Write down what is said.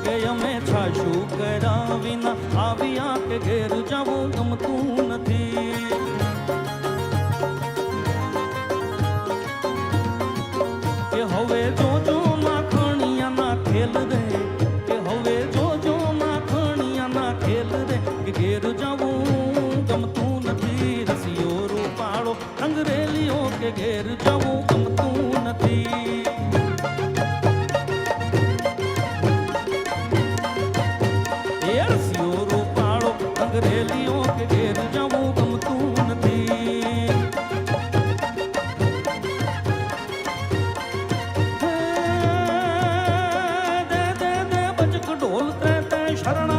કે અમે છાશું કર્યા વિના આવ્યા કે ઘેર જવું ગમતું નથી. કે હવે જોજો માખણિયાના ખેલ રે, કે હવે જોજો માખણિયાના ખેલ રે, કે ઘેર જવું ગમતું નથી. રસિયો રૂપાળો અંગરેલીઓ કે ઘેર જવું ગમતું નથી. રસિયો રૂપાળો અંગરેલીઓ કે ઘેર જવું ગમતું નથી. દે દે દે બજક ઢોલ તે શરણા